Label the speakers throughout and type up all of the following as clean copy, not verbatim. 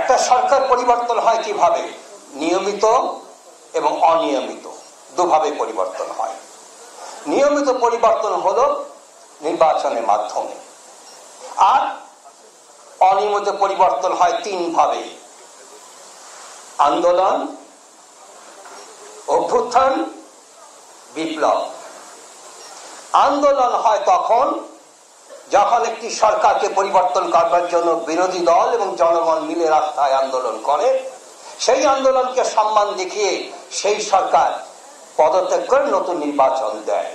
Speaker 1: একটা সরকার পরিবর্তন হয় কিভাবে? নিয়মিত এবং অনিয়মিত দুভাবে পরিবর্তন হয়। নিয়মিত পরিবর্তন হলো নির্বাচনের মাধ্যমে, আর অনিয়মিত পরিবর্তন হয় তিন ভাবে: আন্দোলন, অভ্যুত্থান, বিপ্লব। আন্দোলন হয় তখন যখন একটি সরকারকে পরিবর্তন করবার জন্য বিরোধী দল এবং জনগণ মিলে রাস্তায় আন্দোলন করে, সেই আন্দোলনকে সম্মান দেখিয়ে সেই সরকার পদত্যাগ করে নতুন নির্বাচন দেয়।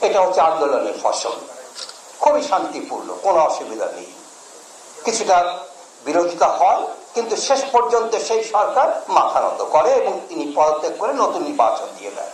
Speaker 1: এটা হচ্ছে আন্দোলনের ফসল। খুবই শান্তিপূর্ণ, কোনো অসুবিধা নেই। কিছুটা বিরোধিতা হয়, কিন্তু শেষ পর্যন্ত সেই সরকার মাথা নত করে এবং তিনি পদত্যাগ করে নতুন নির্বাচন দিয়ে দেয়।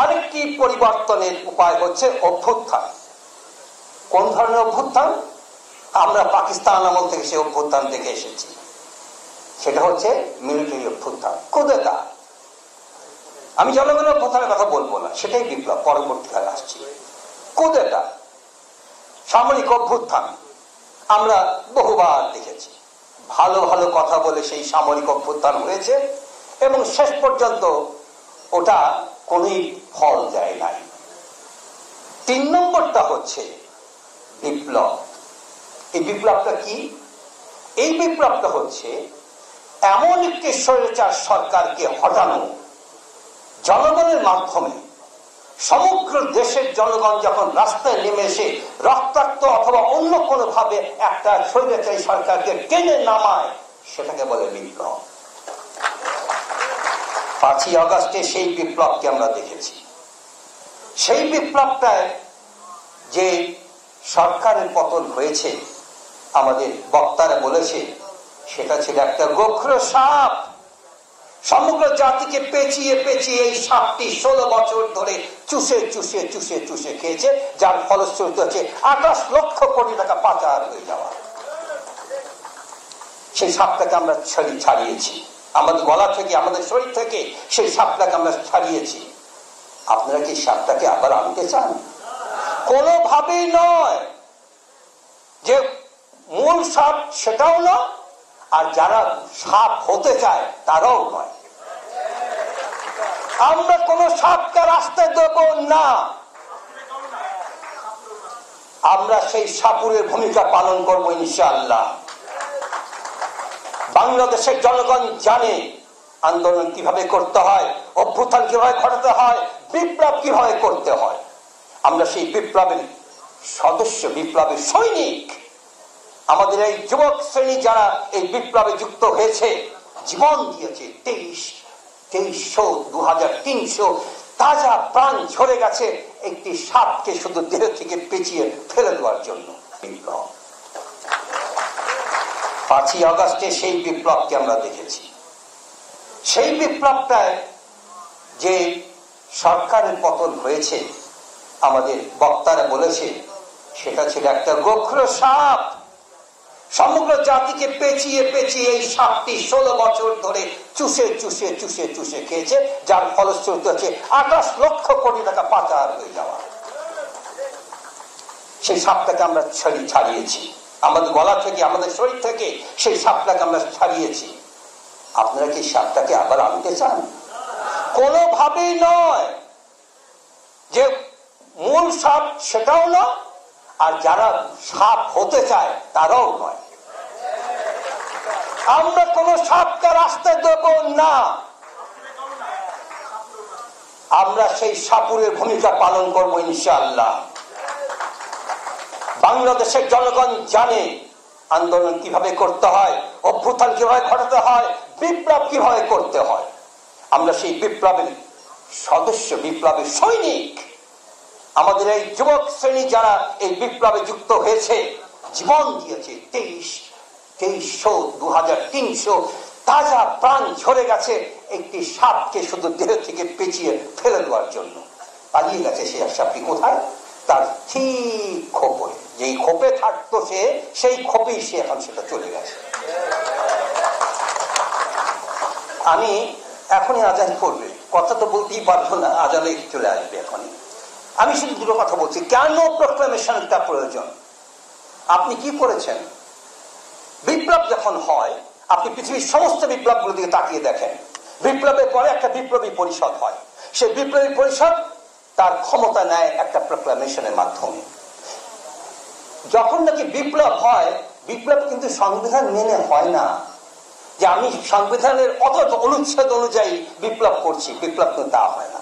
Speaker 1: আরেকটি পরিবর্তনের উপায় হচ্ছে অভ্যুত্থান। কোন ধরনের অভ্যুত্থান? আমরা পাকিস্তান আমল থেকে সেই অভ্যুত্থান দেখে এসেছি। সেটা হচ্ছে মিলিটারি অভ্যুত্থান, কুদেতা। আমি জনগণের অভ্যুত্থানের কথা বলবো না, সেটাই বিপ্লব, পরবর্তীকালে আসছি। কুদেতা, সামরিক অভ্যুত্থান আমরা বহুবার দেখেছি। ভালো ভালো কথা বলে সেই সামরিক অভ্যুত্থান হয়েছে এবং শেষ পর্যন্ত ওটা কোনই ফল দেয় নাই। 3 নম্বরটা হচ্ছে বিপ্লব। এই বিপ্লবটা কি? এই বিপ্লবটা হচ্ছে এমন একটি স্বৈরাচার সরকারকে হটানো জনগণের মাধ্যমে। সমগ্র দেশের জনগণ যখন রাস্তায় নেমে এসে রক্তাক্ত অথবা অন্য কোনো ভাবে একটা স্বৈরাচারী সরকারকে টেনে নামায়, সেটাকে বলে বিপ্লব। 5ই আগস্টে সেই বিপ্লবকে আমরা দেখেছি। সেই বিপ্লবটায় যে সরকারের পতন হয়েছে, আমাদের বক্তারা বলেছে সেটা ছিল একটা গোখর সাপ। সমগ্র জাতিকে পেঁচিয়ে পেঁচিয়ে এই সাপটি 16 বছর ধরে চুষে চুষে চুষে চুষে খেয়েছে, যার ফলশ্রুতি হচ্ছে 28 লক্ষ কোটি টাকা পাচার হয়ে যাওয়া। সেই সাপটাকে আমরা ছাড়িয়েছি আমাদের গলা থেকে, আমাদের শরীর থেকে সেই সাপটাকে আমরা ছাড়িয়েছি। আপনারা কি সাপটাকে আবার আনতে চান? কোনোভাবেই নয়। যে মূল সাপ সেটাও না, আর যারা সাপ হতে চায় তারাও নয়। আমরা কোন সাপকে রাস্তায় দেব না। আমরা সেই সাপুরের ভূমিকা পালন করবো ইনশাআল্লাহ। বাংলাদেশের জনগণ জানে আন্দোলন কিভাবে করতে হয়, অভ্যুত্থান কিভাবে ঘটাতে হয়, বিপ্লব কিভাবে করতে হয়। আমরা সেই বিপ্লবের সদস্য, বিপ্লবের সৈনিক। আমাদের এই যুবক শ্রেণী যারা এই বিপ্লবে যুক্ত হয়েছে, জীবন দিয়েছে, 2300, 2300 তাজা প্রাণ ঝরে গেছে একটি সাপকে শুধু দেহ থেকে পেঁচিয়ে ফেলে দেওয়ার জন্য। বিপ্লব 5ই আগস্টে সেই বিপ্লবকে আমরা দেখেছি। সেই বিপ্লবটায় যে সরকারের পতন হয়েছে, আমাদের বক্তারা বলেছে সেটা ছিল একটা গোখর সাপ। সমগ্র জাতিকে পেঁচিয়ে পেঁচিয়ে এই সাপটি 16 বছর ধরে চুষে চুষে চুষে চুষে খেয়েছে, যার ফলশ্রুতি হচ্ছে 28 লক্ষ কোটি টাকা পাচার হয়ে যাওয়া। সেই সাপটাকে আমরা ছাড়িয়েছি আমাদের গলা থেকে, আমাদের শরীর থেকে সেই সাপটাকে আমরা ছাড়িয়েছি। আপনারা কি সাপটাকে আবার আনতে চান? কোনোভাবেই নয়। যে মূল সাপ সেটাও না, আর যারা সাপ হতে চায় তারাও নয়। আমরা কোন সাপকে রাস্তায় দেব না। আমরা সেই সাপুরের ভূমিকা পালন করবো ইনশাআল্লাহ। বাংলাদেশের জনগণ জানে আন্দোলন কিভাবে করতে হয়, অভ্যুত্থান কিভাবে ঘটাতে হয়, বিপ্লব কিভাবে করতে হয়। আমরা সেই বিপ্লবের সদস্য, বিপ্লবের সৈনিক। আমাদের এই যুবক শ্রেণী যারা এই বিপ্লবে যুক্ত হয়েছে, জীবন দিয়েছে, 2300, 2300 তাজা প্রাণ ঝরে গেছে একটি সাপকে শুধু দেহ থেকে পেঁচিয়ে ফেলে দেওয়ার জন্য। পালিয়ে গেছে সেই সাপটি কোথায়? তার ঠিক খোপে, যেই খোপে থাকতো সে, সেই খোপেই সে এখন সেটা চলে গেছে। আমি এখনই আজান করবে, কথা তো বলতেই পারবো না, আজানে চলে আসবে এখনই। আমি শুধু দুটো কথা বলছি। কেন প্রোক্লামেশনটা প্রয়োজন? আপনি কি করেছেন? বিপ্লব যখন হয়, আপনি পৃথিবীর সমস্ত বিপ্লবগুলো দিকে তাকিয়ে দেখেন, বিপ্লবের পরে একটা বিপ্লবী পরিষদ হয়। সেই বিপ্লবী পরিষদ তার ক্ষমতা নেয় একটা প্রোক্লামেশনের মাধ্যমে। যখন নাকি বিপ্লব হয়, বিপ্লব কিন্তু সংবিধান মেনে হয় না, যে আমি সংবিধানের অত অনুচ্ছেদ অনুযায়ী বিপ্লব করছি, বিপ্লব কিন্তু তা হয় না।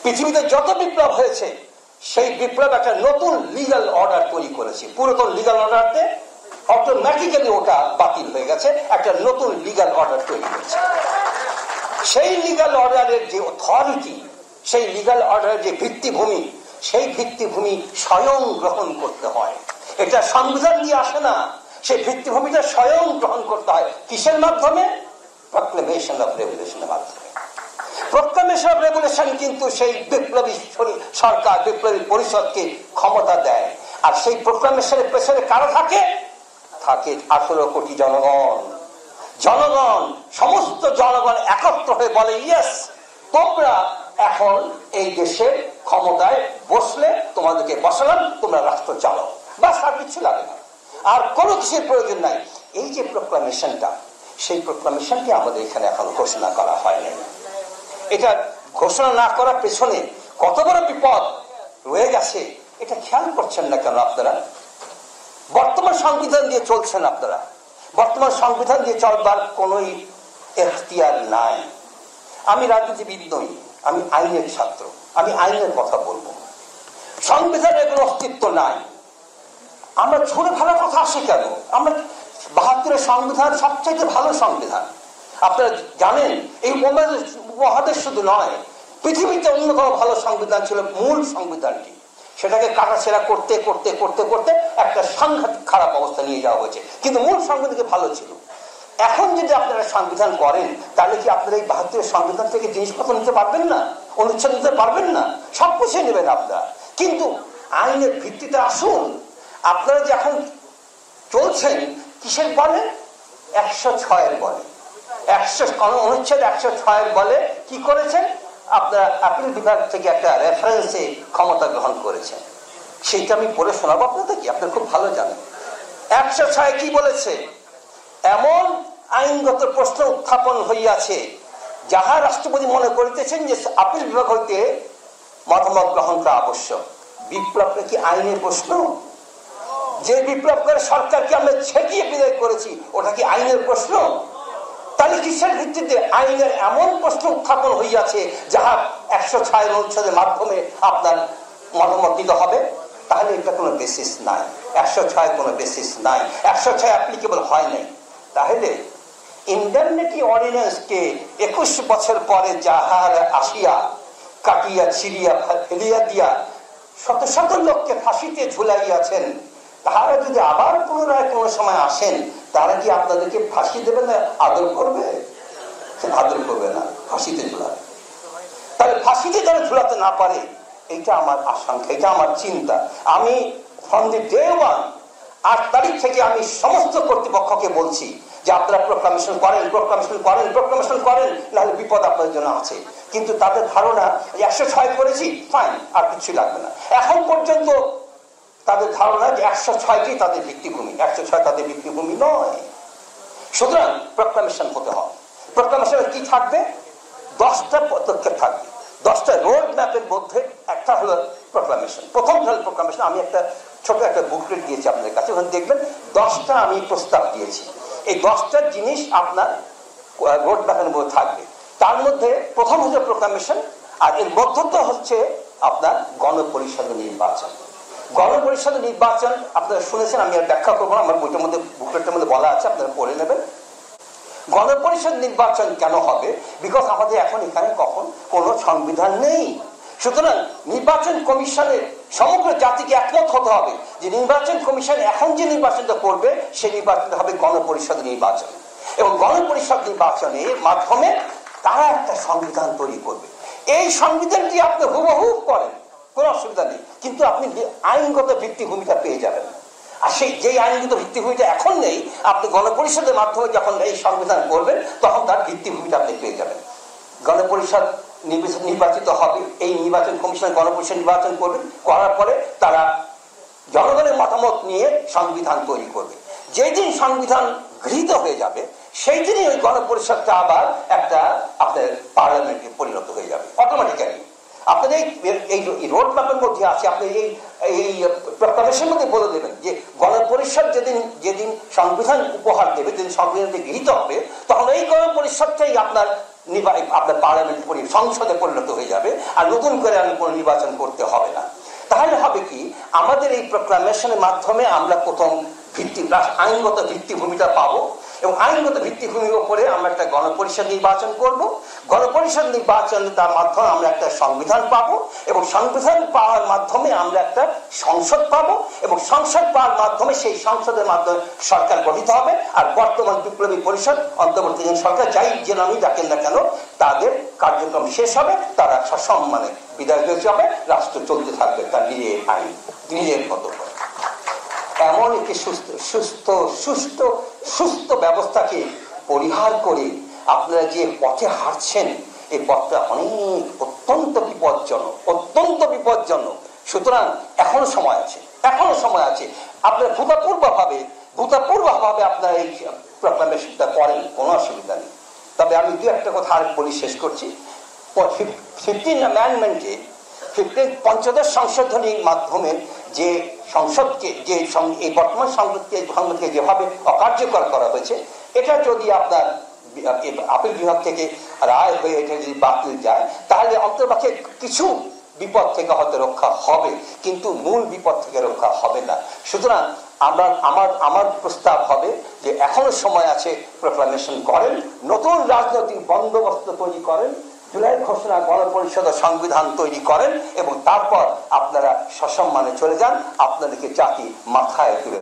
Speaker 1: পৃথিবীতে যত বিপ্লব হয়েছে, সেই বিপ্লব একটা নতুন লিগাল অর্ডার তৈরি করেছে। পুরাতন লিগাল অর্ডারতে অটোমেটিক্যালি ওটা বাতিল হয়ে গেছে, একটা নতুন লিগাল অর্ডার তৈরি হয়েছে। সেই লিগাল অর্ডারের যে অথরিটি, সেই লিগাল অর্ডারের যে ভিত্তিভূমি, সেই ভিত্তিভূমি স্বয়ং গ্রহণ করতে হয়। এটা সংবিধান দিয়ে আসে না, সেই ভিত্তিভূমিটা স্বয়ং গ্রহণ করতে হয়। কিসের মাধ্যমে? প্রোক্লেমেশন অফ রেগুলেশনের মাধ্যমে। প্রোক্লেমেশন অফ রেগুলেশন কিন্তু সেই বিপ্লবী সরকার, বিপ্লবী পরিষদকে ক্ষমতা দেয়। আর সেই প্রোক্লেমেশনের পেছনে কারা থাকে? থাকে 18 কোটি জনগণ। জনগণ, সমস্ত জনগণ একত্র হয়ে বলে, ইয়েস, তোমরা এখন এই দেশের ক্ষমতায় বসলে, তোমাদেরকে বসালাম, তোমরা রাষ্ট্র চালাও। বাস, আর কিছু লাগে না, আর কোনো কিছুর প্রয়োজন নাই। এই যে প্রোক্লামেশনটা, সেই প্রোক্লামেশনটি আমাদের এখানে এখন ঘোষণা করা হয়নি। এটা ঘোষণা না করার পেছনে কত বড় বিপদ রয়ে গেছে, এটা খেয়াল করছেন না কেন আপনারা? বর্তমান সংবিধান দিয়ে চলছেন আপনারা। বর্তমান সংবিধান দিয়ে চলবার কোন এখতিয়ার নাই। আমি রাজনীতিবিদ নই, আমি আইনের ছাত্র, আমি আইনের কথা বলবো। সংবিধানের কোনো অস্তিত্ব নাই। আমরা ছুড়ে ভালো কথা আসে কেন? আমরা 72-এর সংবিধান সবচাইতে ভালো সংবিধান। আপনারা জানেন, এই মহাদেশ শুধু নয়, পৃথিবীতে অন্যতম ভালো সংবিধান ছিল মূল সংবিধানটি। সেটাকে কাটাছেড়া করতে করতে করতে করতে একটা সাংঘাতিক খারাপ অবস্থা নিয়ে যাওয়া হয়েছে, কিন্তু মূল সংবিধানকে ভালো ছিল। এখন যদি আপনারা সংবিধান করেন, তাহলে কি আপনারা এই 72-এর সংবিধান থেকে জিনিসপত্র নিতে পারবেন না? অনুচ্ছেদ নিতে পারবেন না? সব কিছু নেবেন আপনারা, কিন্তু আইনের ভিত্তিতে আসুন। আপনারা যে এখন চলছেন কিসের বলে? 106-এর বলে। অনুচ্ছেদ 106-এর বলে কি করেছেন? আপনারা আপিল বিভাগ থেকে একটা রেফারেন্সে ক্ষমতা গ্রহণ করেছেন। সেইটা আমি পড়ে শোনাবো আপনাদের, কি আপনারা খুব ভালো জানেন। 106 কি বলেছে? এমন আইনগত প্রশ্ন উত্থাপন হইয়াছে, যাহা রাষ্ট্রপতি মনে করিতেছেন যে আপিল বিভাগ হইতে মতামত গ্রহণ করা আবশ্যক। বিপ্লবটা কি আইনের প্রশ্ন? যে বিপ্লব করে সরকারকে আমরা ছেটিয়ে বিদায় করেছি, ওটা কি আইনের প্রশ্ন? তাহলে কিসের ভিত্তিতে আইনের এমন প্রশ্ন উত্থাপন হইয়াছে যাহা 106 অনুচ্ছেদের মাধ্যমে আপনার মতামত দিতে হবে? তাহলে এটা কোনো বেসিস নাই, 106 কোনো বেসিস নাই, 106 অ্যাপ্লিকেবল হয় নাই। তাহলে ইন্ডেমনিটি অর্ডিন্যান্সকে 21 বছর পরে যাহার আসিয়া কাটিয়া ছিড়িয়া ফেলিয়া দিয়া শত শত লোককে ফাঁসিতে ঝুলাইয়াছেন, তাহারা যদি আবার পুনরায় কোনো সময় আসেন, তারা কি আপনাদেরকে ফাঁসি দেবে না আদর করবে? আদর করবে না, ফাঁসিতে ঝুলাবে। তাহলে ফাঁসিতে যারা ঝুলাতে না পারে, এইটা আমার আশঙ্কা, এটা আমার চিন্তা। আমি ফ্রম দি ডে 1, 8 তারিখ থেকে আমি সমস্ত কর্তৃপক্ষকে বলছি যে আপনারা প্রোক্লামেশন করেন, প্রোক্লামেশন করেন, প্রোক্লামেশন করেন, নাহলে বিপদ আপনাদের জন্য আছে। কিন্তু তাদের ধারণা 106 করেছি, ফাইন, আর কিছু লাগবে না। এখন পর্যন্ত তাদের ধারণা যে 106টি তাদের ভিত্তিভূমি, 106 তাদের ভিত্তিভূমি নয়। সুতরাং প্রোক্লামেশন হতে হবে। প্রোক্লামেশনে কি থাকবে? 10টা পদক্ষেপ থাকবে, 10টা রোড ম্যাপের মধ্যে একটা হলো প্রোক্লামেশন। প্রথম হল প্রোক্লামেশন। আমি একটা ছোট একটা বুকলেট দিয়েছি আপনাদের কাছে, ওখানে দেখবেন 10টা আমি প্রস্তাব দিয়েছি। এই 10টা জিনিস আপনার রোড ম্যাপের মধ্যে থাকবে। তার মধ্যে প্রথম হচ্ছে প্রোক্লামেশন, আর এর মধ্যটা হচ্ছে আপনার গণপরিষদ নির্বাচন। গণপরিষদ নির্বাচন আপনারা শুনেছেন, আমি আর ব্যাখ্যা করবো না, আমার বইটার মধ্যে, বুকলেটের মধ্যে বলা আছে, আপনারা পড়ে নেবেন। গণপরিষদ নির্বাচন কেন হবে? বিকজ আমাদের এখন এখানে কোনো সংবিধান নেই। সুতরাং নির্বাচন কমিশনের সমগ্র জাতিকে একমত হতে হবে যে নির্বাচন কমিশন এখন যে নির্বাচনটা করবে, সেই নির্বাচনটা হবে গণপরিষদ নির্বাচন। এবং গণপরিষদ নির্বাচনের মাধ্যমে তারা একটা সংবিধান তৈরি করবে। এই সংবিধানটি আপনি হুবহু করেন, কোনো অসুবিধা নেই, কিন্তু আপনি আইনগত ভিত্তিভূমিটা পেয়ে যাবেন। আর সেই যেই আইনগত ভিত্তিভূমিটা এখন নেই, আপনি গণপরিষদের মাধ্যমে যখন এই সংবিধান করবেন, তখন তার ভিত্তিভূমিটা আপনি পেয়ে যাবেন। গণপরিষদ নির্বাচিত হবে, এই নির্বাচন কমিশন গণপরিষদ নির্বাচন করবেন, করার পরে তারা জনগণের মতামত নিয়ে সংবিধান তৈরি করবে। যেদিন সংবিধান গৃহীত হয়ে যাবে, সেই দিনই ওই গণপরিষদটা আবার একটা আপনার পার্লামেন্টে পরিণত হয়ে যাবে অটোমেটিক্যালি। আপনাদের এই রোড ম্যাপের মধ্যে আছে, আপনি এই প্রকাশের মধ্যে বলে দেবেন যে গণপরিষদ যেদিন সংবিধান উপহার দেবে, যেদিন সংবিধানটি গৃহীত হবে, তখন এই গণপরিষদটাই আপনার পার্লামেন্ট সংসদে পরিণত হয়ে যাবে, আর নতুন করে আমি কোনো নির্বাচন করতে হবে না। তাহলে হবে কি, আমাদের এই প্রোক্লামেশনের মাধ্যমে আমরা প্রথম আইনগত ভিত্তিভূমিটা পাবো, এবং আইনগত ভিত্তিভূমির উপরে আমরা একটা গণপরিষদ নির্বাচন করব। গণপরিষদ নির্বাচন তার মাধ্যমে আমরা একটা সংবিধান পাবো, এবং সংবিধান পাওয়ার মাধ্যমে আমরা একটা সংসদ পাবো, এবং সংসদ পাওয়ার মাধ্যমে সেই সংসদের মাধ্যমে সরকার গঠিত হবে। আর বর্তমান বিপ্লবী পরিষদ, অন্তর্বর্তীকালীন সরকার, যাই যে নামই ডাকেন না কেন, তাদের কার্যক্রম শেষ হবে, তারা সসম্মানে বিদায় হয়ে যাবে, রাষ্ট্র চলতে থাকবে তার নিজের আইন, নিজের মতো করে। এমন একটি সুস্থ ব্যবস্থাকে পরিহার করে আপনারা যে পথে হাঁটছেন, এই পথটা অত্যন্ত বিপজ্জনক। সুতরাং এখনো সময় আছে। আপনারা ভূতপূর্বভাবে আপনারা এই প্রোক্লামেশনটা করেন, কোনো অসুবিধা নেই। তবে আমি দু একটা কথা আর বলি, শেষ করছি। 15 অ্যামেন্ডমেন্টে, 15 পঞ্চদশ সংশোধনীর মাধ্যমে যে সংসদকে, যে এই বর্তমান সংসদকে যেভাবে অকার্যকর করা হয়েছে, এটা যদি আপনার আপিল বিভাগ থেকে রায় হয়ে এটা যদি বাতিল যায়, তাহলে অন্ততপক্ষে কিছু বিপদ থেকে হয়তো রক্ষা হবে, কিন্তু মূল বিপদ থেকে রক্ষা হবে না। সুতরাং আমার প্রস্তাব হবে যে এখনো সময় আছে, প্রোক্লামেশন করেন, নতুন রাজনৈতিক বন্দোবস্ত তৈরি করেন, জুলাই ঘোষণা, গণপরিষদ, সংবিধান তৈরি করেন, এবং তারপর আপনারা সসম্মানে চলে যান, আপনাদেরকে জাতি মাথায় তুলে